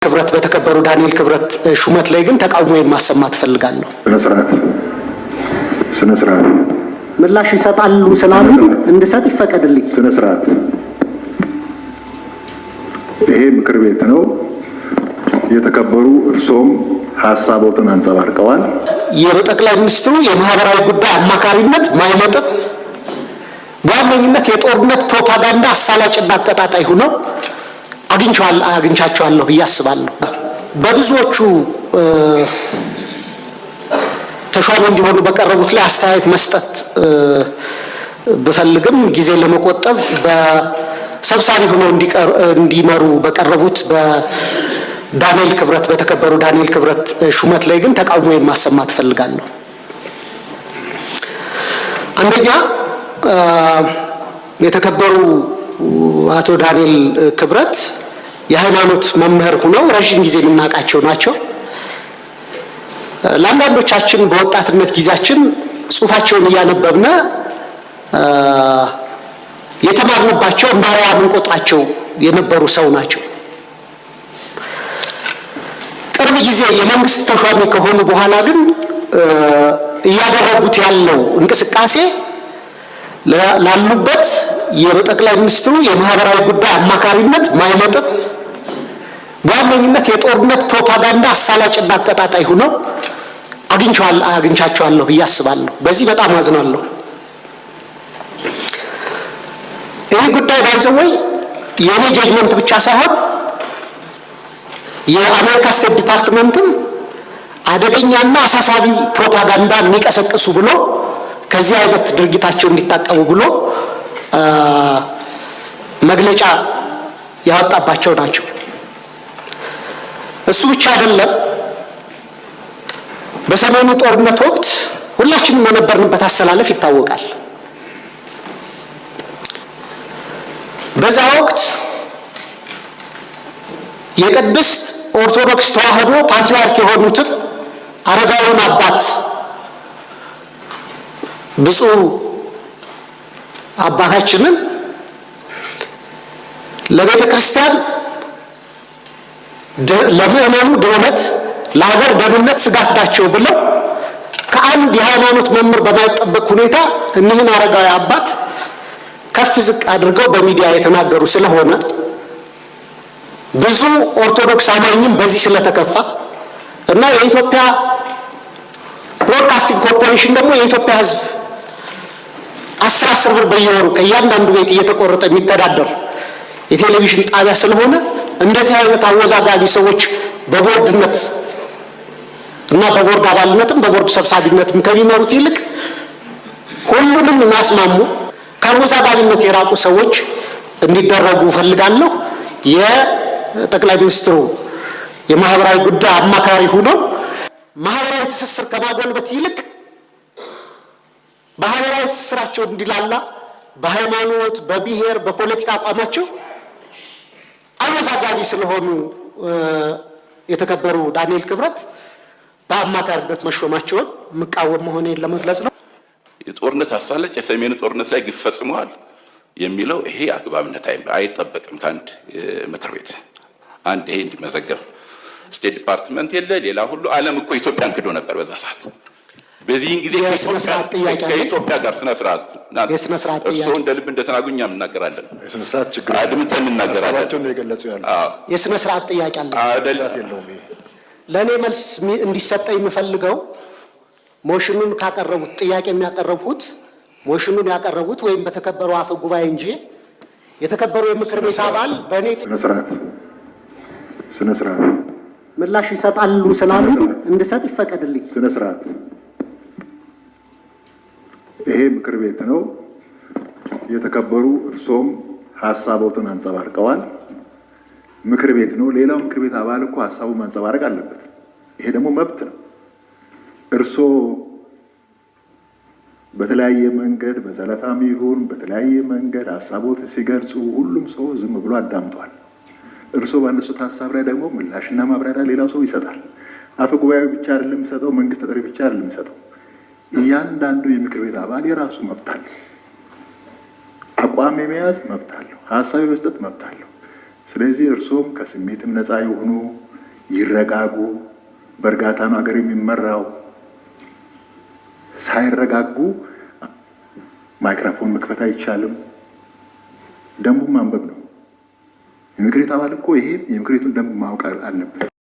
ክብረት በተከበሩ ዳንኤል ክብረት ሹመት ላይ ግን ተቃውሞ ማሰማት ፈልጋለሁ። ስነ ስርዓት ምላሽ ይሰጣሉ ስላሉ እንድሰጥ ይፈቀድልኝ። ስነ ስርዓት ይሄ ምክር ቤት ነው። የተከበሩ እርሶም ሐሳቦትን አንጸባርቀዋል። የጠቅላይ ሚኒስትሩ የማህበራዊ ጉዳይ አማካሪነት ማይመጥጥ በዋነኝነት የጦርነት ፕሮፓጋንዳ አሳላጭና አቀጣጣይ ሆነው አግኝቻቸዋለሁ ብዬ አስባለሁ። በብዙዎቹ ተሿሚ እንዲሆኑ በቀረቡት ላይ አስተያየት መስጠት ብፈልግም ጊዜ ለመቆጠብ በሰብሳቢ ሆነው እንዲመሩ በቀረቡት በዳንኤል ክብረት በተከበሩ ዳንኤል ክብረት ሹመት ላይ ግን ተቃውሞ ማሰማት ፈልጋለሁ። አንደኛ የተከበሩ አቶ ዳንኤል ክብረት የሃይማኖት መምህር ሆነው ረጅም ጊዜ የምናውቃቸው ናቸው። ለአንዳንዶቻችን በወጣትነት ጊዜያችን ጽሁፋቸውን እያነበብን የተማርንባቸው እንዳሪያ የምንቆጥራቸው የነበሩ ሰው ናቸው። ቅርብ ጊዜ የመንግስት ተሿሚ ከሆኑ በኋላ ግን እያደረጉት ያለው እንቅስቃሴ ላሉበት የጠቅላይ ሚኒስትሩ የማህበራዊ ጉዳይ አማካሪነት ማይመጥጥ በዋነኝነት የጦርነት ፕሮፓጋንዳ አሳላጭና አቀጣጣይ ሆነው አግኝቻቸዋለሁ ብዬ አስባለሁ። በዚህ በጣም አዝናለሁ። ይህ ጉዳይ ባይዘወይ የኔ ጀጅመንት ብቻ ሳይሆን የአሜሪካ ስቴት ዲፓርትመንትም አደገኛና አሳሳቢ ፕሮፓጋንዳ የሚቀሰቅሱ ብሎ ከዚህ አይነት ድርጊታቸው እንዲታቀቡ ብሎ መግለጫ ያወጣባቸው ናቸው። እሱ ብቻ አይደለም። በሰሜኑ ጦርነት ወቅት ሁላችንም የነበርንበት አሰላለፍ ይታወቃል። በዛ ወቅት የቅድስት ኦርቶዶክስ ተዋሕዶ ፓትርያርክ የሆኑትን አረጋዊውን አባት ብፁዕ አባታችንን ለቤተ ክርስቲያን ለምእመኑ ድህነት ለሀገር ደህንነት ስጋት ናቸው ብለው ከአንድ የሃይማኖት መምህር በማይጠበቅ ሁኔታ እኒህን አረጋዊ አባት ከፍ ዝቅ አድርገው በሚዲያ የተናገሩ ስለሆነ ብዙ ኦርቶዶክስ አማኝም በዚህ ስለተከፋ እና የኢትዮጵያ ብሮድካስቲንግ ኮርፖሬሽን ደግሞ የኢትዮጵያ ሕዝብ 10 ብር በየወሩ ከእያንዳንዱ ቤት እየተቆረጠ የሚተዳደር የቴሌቪዥን ጣቢያ ስለሆነ እንደዚህ አይነት አወዛጋቢ ሰዎች በቦርድነት እና በቦርድ አባልነትም በቦርድ ሰብሳቢነትም ከሚመሩት ይልቅ ሁሉንም የሚያስማሙ ከአወዛጋቢነት የራቁ ሰዎች እንዲደረጉ እፈልጋለሁ። የጠቅላይ ሚኒስትሩ የማህበራዊ ጉዳይ አማካሪ ሆነው ማህበራዊ ትስስር ከማጎልበት ይልቅ ባህላዊ ትስስራቸው እንዲላላ በሃይማኖት፣ በብሔር፣ በፖለቲካ አቋማቸው አወዛጋቢ ስለሆኑ የተከበሩ ዳንኤል ክብረት በአማካሪነት መሾማቸውን መቃወም መሆኔን ለመግለጽ ነው። የጦርነት አሳላጭ የሰሜኑ ጦርነት ላይ ግፍ ፈጽመዋል የሚለው ይሄ አግባብነት አይጠበቅም። ከአንድ ምክር ቤት አንድ ይሄ እንዲመዘገብ ስቴት ዲፓርትመንት የለ ሌላ ሁሉ ዓለም እኮ ኢትዮጵያን ክዶ ነበር በዛ ሰዓት። በዚህን ጊዜ ከኢትዮጵያ ጋር ስነ ስርዓት እርስዎ እንደ ልብ እንደተናጉኝ እኛም እናገራለን። የስነ ስርዓት ችግር አድምጠን እናገራለን። ሀሳባቸውን ነው የገለጹ ያለው። የስነ ስርዓት ጥያቄ አለ። ለእኔ መልስ እንዲሰጠኝ የምፈልገው ሞሽኑን ካቀረቡት ጥያቄ የሚያቀርቡት ሞሽኑን ያቀረቡት ወይም በተከበሩ አፈ ጉባኤ እንጂ የተከበሩ የምክር ቤት አባል በእኔ ስነ ስርዓት ምላሽ ይሰጣሉ ስላሉ እንድሰጥ ይፈቀድልኝ። ስነ ስርዓት ይሄ ምክር ቤት ነው። የተከበሩ እርሶም ሐሳቦትን አንጸባርቀዋል። ምክር ቤት ነው። ሌላው ምክር ቤት አባል እኮ ሐሳቡን ማንጸባረቅ አለበት። ይሄ ደግሞ መብት ነው። እርሶ በተለያየ መንገድ በዘለፋም ይሁን በተለያየ መንገድ ሐሳቦት ሲገልጹ ሁሉም ሰው ዝም ብሎ አዳምጧል። እርሶ ባነሱት ሐሳብ ላይ ደግሞ ምላሽና ማብራሪያ ሌላው ሰው ይሰጣል። አፈ ጉባኤው ብቻ አይደለም የሚሰጠው፣ መንግስት ተጠሪ ብቻ አይደለም የሚሰጠው። እያንዳንዱ የምክር ቤት አባል የራሱ መብት አለው። አቋም የመያዝ መብት አለው። ሐሳብ የመስጠት መብት አለው። ስለዚህ እርሶም ከስሜትም ነፃ የሆኑ ይረጋጉ። በእርጋታ ነው ሀገር የሚመራው። ሳይረጋጉ ማይክሮፎን መክፈት አይቻልም። ደንቡን ማንበብ ነው። የምክር ቤት አባል እኮ ይሄን የምክር ቤቱን ደንብ ማወቅ አለበት።